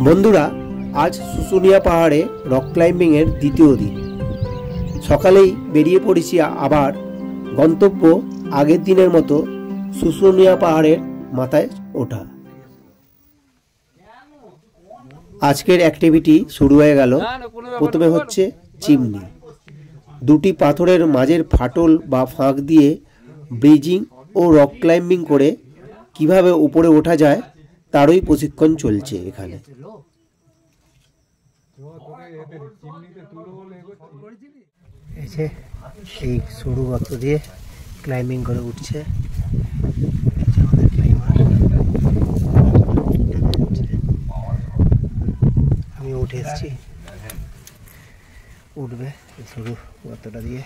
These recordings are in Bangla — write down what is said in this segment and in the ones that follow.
বন্ধুরা, আজ শুশুনিয়া পাহাড়ে রক ক্লাইম্বিংয়ের দ্বিতীয় দিন। সকালেই বেরিয়ে পড়েছি আবার গন্তব্য আগের দিনের মতো শুশুনিয়া পাহাড়ের মাথায় ওঠা। আজকের অ্যাক্টিভিটি শুরু হয়ে গেল। প্রথমে হচ্ছে চিমনি। দুটি পাথরের মাঝের ফাটল বা ফাঁক দিয়ে ব্রিজিং ও রক ক্লাইম্বিং করে কিভাবে উপরে ওঠা যায় তারই প্রশিক্ষণ চলছে এখানে। এই সরু গর্ত দিয়ে ক্লাইম্বিং করে উঠছে। আমি উঠে এসেছি, উঠবে সরু গর্তটা দিয়ে।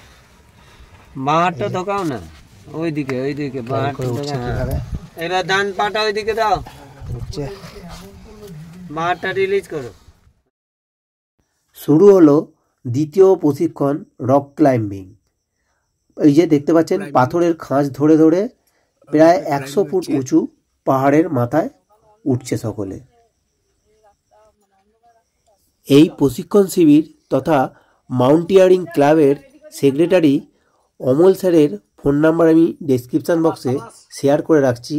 বাঁহারটা ঢোকাও না, ওইদিকে এবার ডান পাটা ওইদিকে দাও, বাঁহারটা রিলিজ করো। শুরু হলো দ্বিতীয় প্রশিক্ষণ, রক ক্লাইম্বিং। এই যে দেখতে পাচ্ছেন, পাথরের খাঁজ ধরে ধরে প্রায় 100 ফুট উঁচু পাহাড়ের মাথায় উঠছে সকলে। এই প্রশিক্ষণ শিবির তথা মাউন্টিয়ারিং ক্লাবের সেক্রেটারি অমল স্যারের ফোন নাম্বার আমি ডেসক্রিপশান বক্সে শেয়ার করে রাখছি।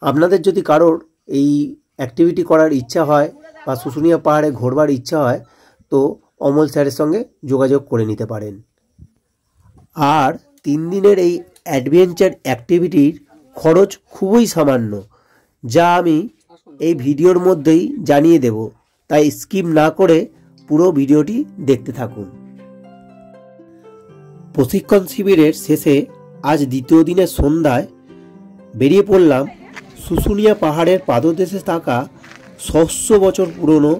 আপনাদের যদি কারোর এই অ্যাক্টিভিটি করার ইচ্ছা হয় বা শুশুনিয়া পাহাড়ে ঘোরবার ইচ্ছা হয় তো অমল স্যারের সঙ্গে যোগাযোগ করে নিতে পারেন। আর 3 দিনের এই অ্যাডভেঞ্চার অ্যাক্টিভিটির খরচ খুবই সামান্য, যা আমি এই ভিডিওর মধ্যেই জানিয়ে দেব, তাই স্কিপ না করে পুরো ভিডিওটি দেখতে থাকুন। প্রশিক্ষণ শিবিরের শেষে আজ দ্বিতীয় দিনের সন্ধ্যায় বেরিয়ে পড়লাম শুশুনিয়া পাহাড়ের পাদদেশে থাকা 600 বছর পুরনো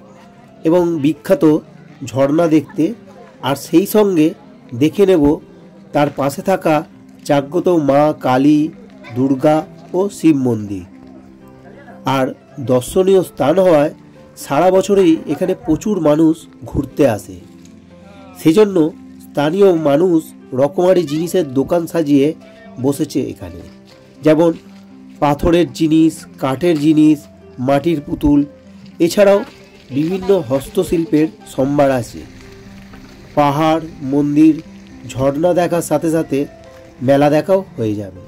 এবং বিখ্যাত ঝর্ণা দেখতে, আর সেই সঙ্গে দেখে নেব তার পাশে থাকা জাগ্রত মা কালী, দুর্গা ও শিব মন্দির। আর দর্শনীয় স্থান হওয়ায় সারা বছরই এখানে প্রচুর মানুষ ঘুরতে আসে। সেজন্য স্থানীয় মানুষ রকমারি জিনিসের দোকান সাজিয়ে বসেছে এখানে, যেমন পাথরের জিনিস, কাঠের জিনিস, মাটির পুতুল, এছাড়াও বিভিন্ন হস্তশিল্পের সম্ভার আছে। পাহাড়, মন্দির, ঝর্ণা দেখার সাথে সাথে মেলা দেখাও হয়ে যাবে।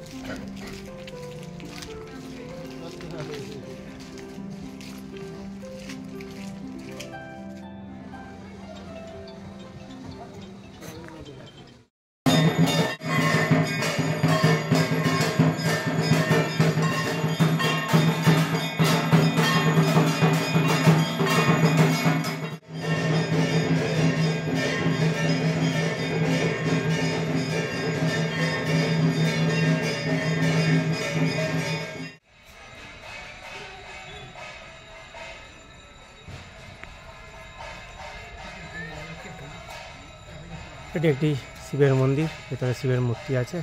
এটি একটি শিবের মন্দির, ভেতরে শিবের মূর্তি আছে।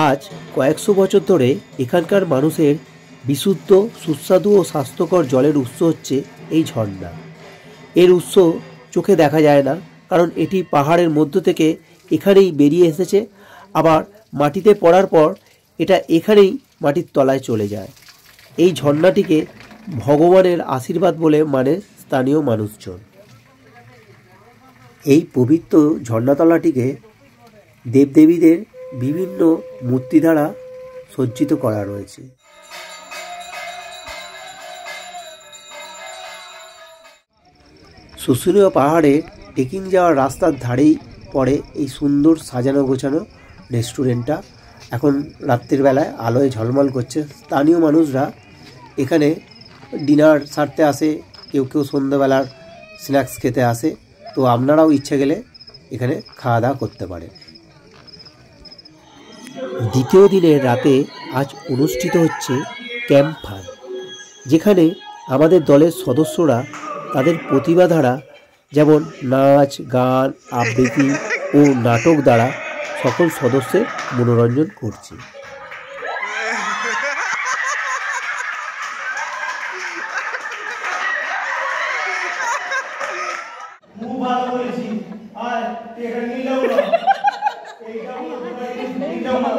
আজ কয়েকশো বছর ধরে এখানকার মানুষের বিশুদ্ধ, সুস্বাদু ও স্বাস্থ্যকর জলের উৎস হচ্ছে এই ঝর্ণা। এর উৎস চোখে দেখা যায় না, কারণ এটি পাহাড়ের মধ্য থেকে এখানেই বেরিয়ে এসেছে, আবার মাটিতে পড়ার পর এটা এখানেই মাটির তলায় চলে যায়। এই ঝর্ণাটিকে ভগবানের আশীর্বাদ বলে মানে স্থানীয় মানুষজন। এই পবিত্র ঝর্ণাতলাটিকে দেবদেবীদের বিভিন্ন মূর্তি দ্বারা সজ্জিত করা রয়েছে। শুশুনিয়া পাহাড়ে ট্রেকিং যাওয়ার রাস্তার ধারেই পড়ে এই সুন্দর সাজানো গোছানো রেস্টুরেন্টটা। এখন রাত্রির বেলায় আলোয় ঝলমল করছে। স্থানীয় মানুষরা এখানে ডিনার সারতে আসে, কেউ কেউ সন্ধ্যাবেলার স্ন্যাক্স খেতে আসে। তো আপনারাও ইচ্ছে গেলে এখানে খাওয়া দাওয়া করতে পারেন। দ্বিতীয় দিনের রাতে আজ অনুষ্ঠিত হচ্ছে ক্যাম্প ফায়ার, যেখানে আমাদের দলের সদস্যরা তাদের প্রতিভা দ্বারা, যেমন নাচ, গান, আবৃত্তি ও নাটক দ্বারা সকল সদস্যের মনোরঞ্জন করছে। ভালো বলেছি। আর এটা নিলেও না, এইটা নিলেও না।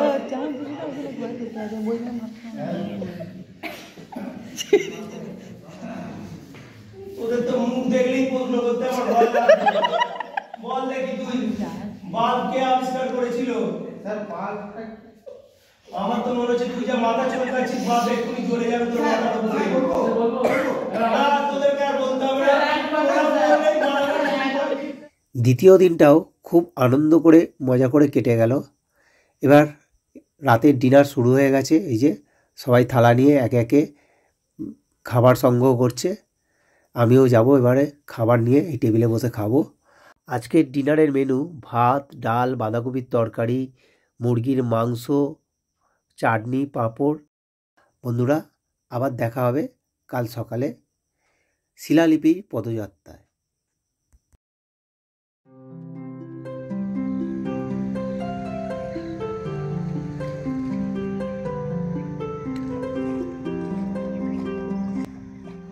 ওদের তো মুখ দেখলেই প্রশ্ন করতে আমার ভয় লাগছে। বল দেখি তুই বাল্ব কে আবিষ্কার করেছিল? স্যার বাল্ব আমার তো মনে হচ্ছে তুই যা মাথা চমকাচ্ছিস বাল্ব এক্ষুনি জ্বলে যাবে তোর মাথা তো বলবো না, তোদেরকে আর বলতে হবে না। দ্বিতীয় দিনটাও খুব আনন্দ করে মজা করে কেটে গেল। এবার রাতের ডিনার শুরু হয়ে গেছে। এই যে সবাই থালা নিয়ে একে একে খাবার সংগ্রহ করছে। আমিও যাব এবারে খাবার নিয়ে এই টেবিলে বসে খাবো। আজকের ডিনারের মেনু ভাত, ডাল, বাঁধাকপির তরকারি, মুরগির মাংস, চাটনি, পাঁপড়। বন্ধুরা, আবার দেখা হবে কাল সকালে শিলালিপি পদযাত্রায়।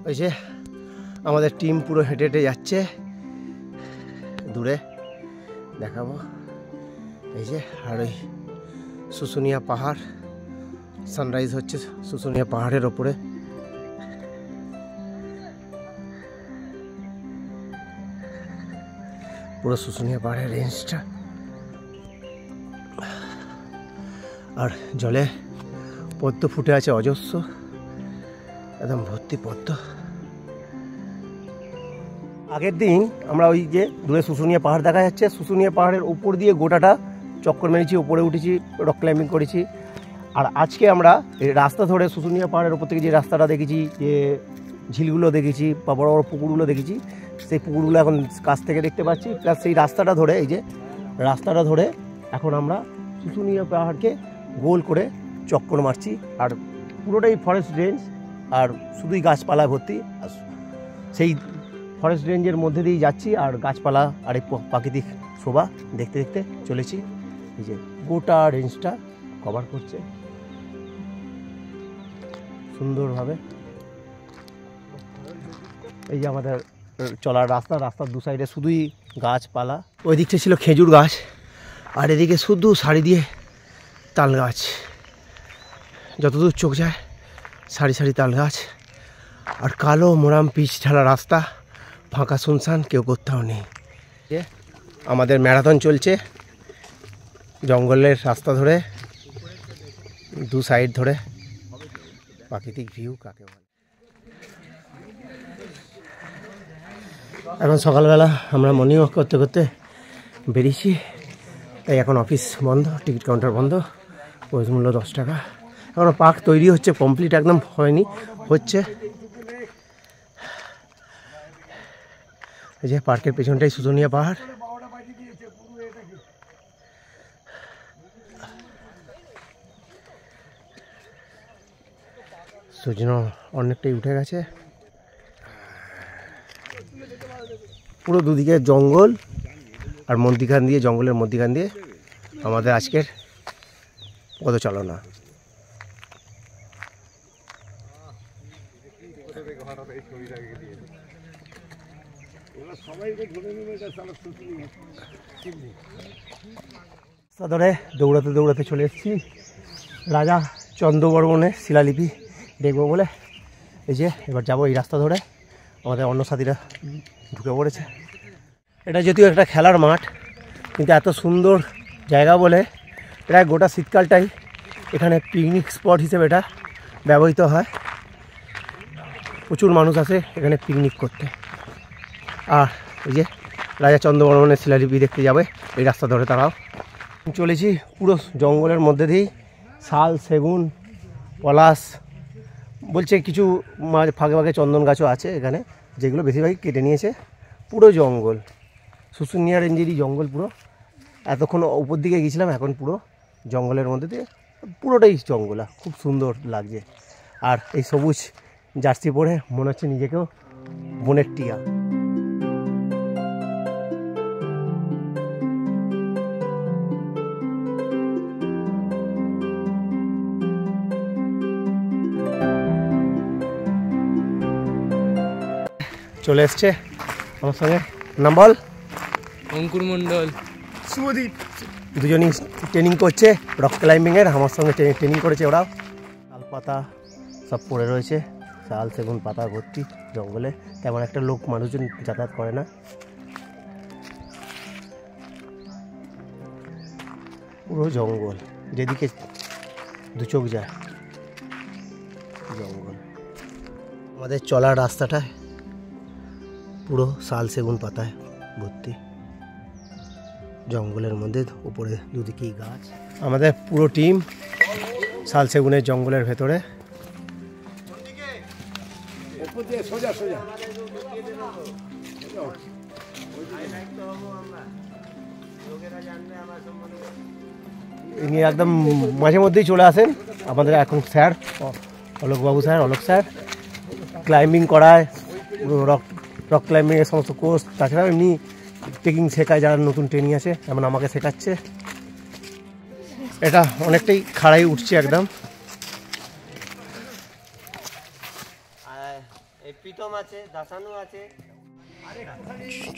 ওই যে আমাদের টিম পুরো হেঁটে হেঁটে যাচ্ছে, দূরে দেখাবো। এই যে আর ওই শুশুনিয়া পাহাড়, সানরাইজ হচ্ছে শুশুনিয়া পাহাড়ের ওপরে। পুরো শুশুনিয়া পাহাড়ের রেঞ্জটা, আর জলে পদ্ম ফুটে আছে অজস্র, একদম ভর্তি পদ্ম। আগের দিন আমরা ওই যে দূরে শুশুনিয়া পাহাড় দেখা যাচ্ছে, শুশুনিয়া পাহাড়ের উপর দিয়ে গোটাটা চক্কর মেরেছি, উপরে উঠেছি, রক ক্লাইম্বিং করেছি। আর আজকে আমরা এই রাস্তা ধরে শুশুনিয়া পাহাড়ের উপর থেকে যে রাস্তাটা দেখেছি, যে ঝিলগুলো দেখেছি বা বড় বড় পুকুরগুলো দেখেছি, সেই পুকুরগুলো এখন কাছ থেকে দেখতে পাচ্ছি। প্লাস সেই রাস্তাটা ধরে, এই যে রাস্তাটা ধরে এখন আমরা শুশুনিয়া পাহাড়কে গোল করে চক্কর মারছি। আর পুরোটাই ফরেস্ট রেঞ্জ, আর শুধুই গাছপালা ভর্তি। সেই ফরেস্ট রেঞ্জের মধ্যে দিয়েই যাচ্ছি, আর গাছপালা আর এই প্রাকৃতিক শোভা দেখতে দেখতে চলেছি। এই যে গোটা রেঞ্জটা কভার করছে সুন্দরভাবে। এই যে আমাদের চলার রাস্তা, রাস্তার দু সাইডে শুধুই গাছপালা। ওই দিকটা ছিল খেজুর গাছ, আর এদিকে শুধু সারি দিয়ে তাল গাছ, যতদূর চোখ যায় সারি সারি তাল গাছ। আর কালো মোরাম পিচ ঢালা রাস্তা, ফাঁকা শুনশান, কেউ কোথাও নেই। আমাদের ম্যারাথন চলছে জঙ্গলের রাস্তা ধরে, দু সাইড ধরে প্রাকৃতিক ভিউ কাকে বলে। এখন সকালবেলা আমরা মর্নিং ওয়াক করতে করতে বেরিয়েছি। তাই এখন অফিস বন্ধ, টিকিট কাউন্টার বন্ধ, প্রবেশ মূল্য 10 টাকা। এখনও পার্ক তৈরি হচ্ছে, কমপ্লিট একদম হয়নি, হচ্ছে। এই যে পার্কের পেছনটাই শুশুনিয়া পাহাড়। সূর্য অনেকটাই উঠে গেছে। পুরো দুদিকে জঙ্গল, আর মধ্যিখান দিয়ে, জঙ্গলের মধ্যিখান দিয়ে আমাদের আজকের পদচালনা। ধরে দৌড়াতে দৌড়াতে চলে এসেছি রাজা চন্দ্রবর্মনের শিলালিপি দেখবো বলে। এই যে এবার যাবো এই রাস্তা ধরে, আমাদের অন্য সাথীরা ঢুকে পড়েছে। এটা যদিও একটা খেলার মাঠ, কিন্তু এত সুন্দর জায়গা বলে প্রায় গোটা শীতকালটাই এখানে পিকনিক স্পট হিসেবে এটা ব্যবহৃত হয়। প্রচুর মানুষ আসে এখানে পিকনিক করতে। আর এই যে রাজা চন্দ্রবর্মনের শিলালিপি দেখতে যাবে এই রাস্তা ধরে তারাও। চলেছি পুরো জঙ্গলের মধ্যে দিয়েই, শাল, সেগুন, পলাশ, বলছে কিছু ফাঁকে ফাঁকে চন্দন গাছও আছে এখানে, যেগুলো বেশিরভাগই কেটে নিয়েছে। পুরো জঙ্গল, শুশুনিয়া রেঞ্জেরই জঙ্গল পুরো। এতক্ষণ উপর দিকে গেছিলাম, এখন পুরো জঙ্গলের মধ্যে দিয়ে, পুরোটাই জঙ্গল, খুব সুন্দর লাগছে। আর এই সবুজ জার্সি পরে মনে হচ্ছে নিজেকেও বনের টিয়া। চলে এসছে আমার সঙ্গে, নাম বল। অঙ্কুর মণ্ডল, শুভদীপ, দুজনই ট্রেনিং করছে রক ক্লাইম্বিংয়ের। আমার সঙ্গে ট্রেনিং করেছে ওরাও। শাল পাতা সব পড়ে রয়েছে, শাল সেগুন পাতা ভর্তি জঙ্গলে। তেমন একটা লোক মানুষজন যাতায়াত করে না। পুরো জঙ্গল, যেদিকে দু চোখ যায় জঙ্গল। আমাদের চলার রাস্তাটায় পুরো শাল সেগুন পাতায় ভর্তি, জঙ্গলের মধ্যে উপরে দুদিকেই গাছ। আমাদের পুরো টিম শাল সেগুনের জঙ্গলের ভেতরে। ইনি একদম মাঝে মধ্যেই চলে আসেন আমাদের এখন স্যার অলোকবাবু স্যার, অলোক স্যার। ক্লাইম্বিং করায়, রক ক্লাইম্বিংয়ের সমস্ত কোর্স, তাছাড়াও এমনি ট্রেকিং শেখায় যারা নতুন ট্রেনিং আছে, যেমন আমাকে শেখাচ্ছে। এটা অনেকটাই খাড়াই উঠছে একদম।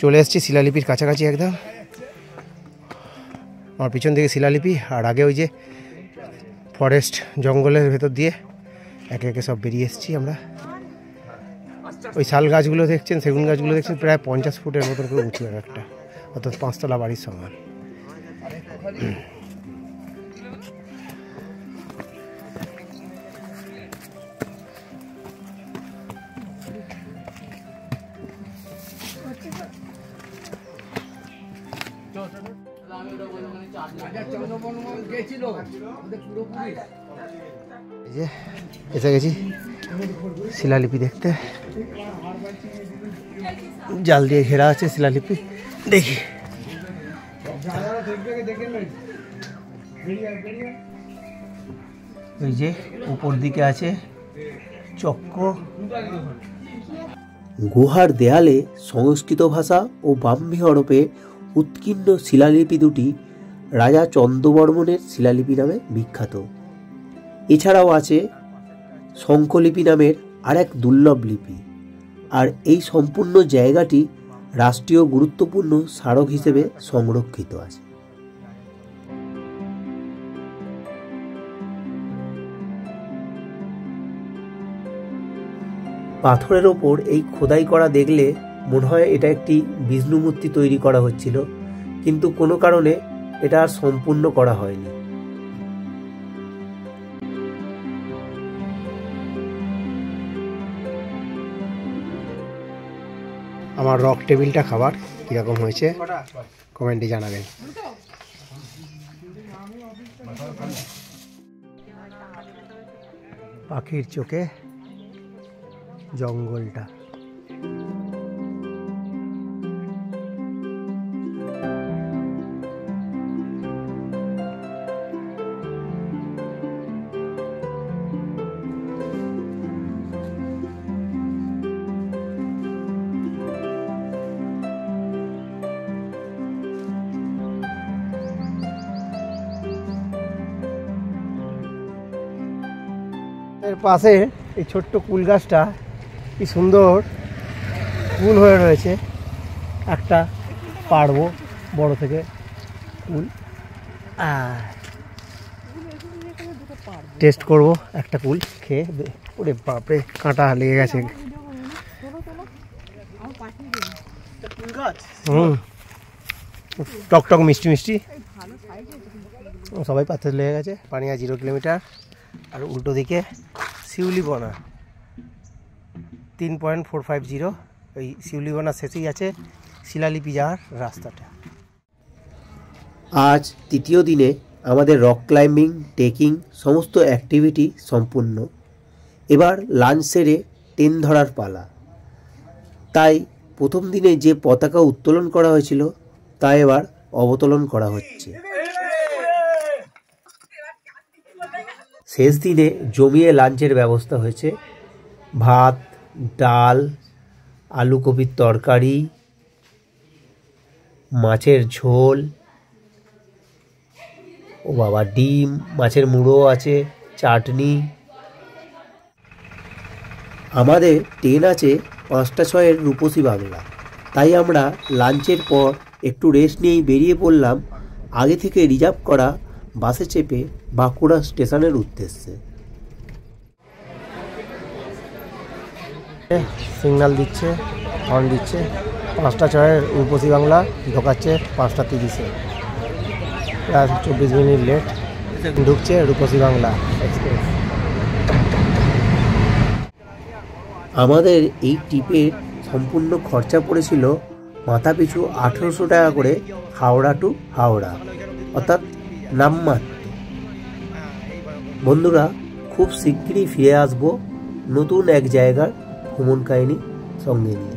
চলে এসেছি শিলালিপির কাছাকাছি একদম। আমার পিছন থেকে শিলালিপি, আর আগে ওই যে ফরেস্ট জঙ্গলের ভেতর দিয়ে একে একে সব বেরিয়ে এসেছি আমরা। ওই শাল গাছগুলো দেখছেন, সেগুন গাছগুলো দেখছেন, প্রায় 50 ফুটের মতন করে উঁচু একটা, অর্থাৎ 5 তলা বাড়ির সমান। এই যে এসে গেছি শিলালিপি দেখতে। জাল দিয়ে ঘেরা আছে শিলালিপি। দেখি এই যে উপর দিকে আছে চক্র। গুহার দেয়ালে সংস্কৃত ভাষা ও ব্রাহ্মী হরফে উৎকীর্ণ শিলালিপি দুটি রাজা চন্দ্রবর্মনের শিলালিপি নামে বিখ্যাত। এছাড়াও আছে শঙ্খলিপি নামের আরেক দুর্লভ লিপি। আর এই সম্পূর্ণ জায়গাটি রাষ্ট্রীয় গুরুত্বপূর্ণ স্মারক হিসেবে সংরক্ষিত আছে। পাথরের ওপর এই খোদাই করা দেখলে মনে হয় এটা একটি বিষ্ণু মূর্তি তৈরি করা হচ্ছিল, কিন্তু কোনো কারণে এটা আর সম্পূর্ণ করা হয়নি। আমার রক টেবিলটা খাবার কীরকম হয়েছে কমেন্টে জানাবেন। পাখির চোখে জঙ্গলটা। এর পাশে এই ছোট্ট কুল গাছটা কি সুন্দর কুল হয়ে রয়েছে। একটা পারবো বড় থেকে কুল, টেস্ট করব একটা কুল খেয়ে। ওরে বাপরে, কাঁটা লেগে গেছে। টক টক মিষ্টি মিষ্টি, সবাই পাথর লেগে গেছে। পানিয়া 0 কিলোমিটার। আর উল্টো দিকে শিউলিবনা 3.450। ওই শিউলিবনা শেষেই আছে শিলালিপি যাওয়ার রাস্তাটা। আজ তৃতীয় দিনে আমাদের রক ক্লাইম্বিং, ট্রেকিং সমস্ত অ্যাক্টিভিটি সম্পূর্ণ। এবার লাঞ্চ সেরে ট্রেন ধরার পালা। তাই প্রথম দিনে যে পতাকা উত্তোলন করা হয়েছিল তা এবার অবতরণ করা হচ্ছে। শেষ দিনে জমিয়ে লাঞ্চের ব্যবস্থা হয়েছে। ভাত, ডাল, আলু কপির তরকারি, মাছের ঝোল, ও বাবা ডিম, মাছের মুড়ো আছে, চাটনি। আমাদের ট্রেন আছে 5টা 6 রূপসী বাংলা। তাই আমরা লাঞ্চের পর একটু রেস্ট নিয়েই বেরিয়ে পড়লাম আগে থেকে রিজার্ভ করা বাসে চেপে বাঁকুড়া স্টেশনের উদ্দেশ্যে। সিগন্যাল দিচ্ছে, হর্ন দিচ্ছে। 5টা 6 রূপসী বাংলা ঢোকাচ্ছে 5টা 30-এ, প্রায় 24 মিনিট লেট। ঢুকছে রূপসী বাংলা এক্সপ্রেস। আমাদের এই ট্রিপের সম্পূর্ণ খরচা পড়েছিল মাথাপিছু 1800 টাকা করে, হাওড়া টু হাওড়া, অর্থাৎ নামমাত্র। বন্ধুরা, খুব শিগগিরই ফিরে আসবো নতুন এক জায়গার ভ্রমণ কাহিনী সঙ্গে নিয়ে।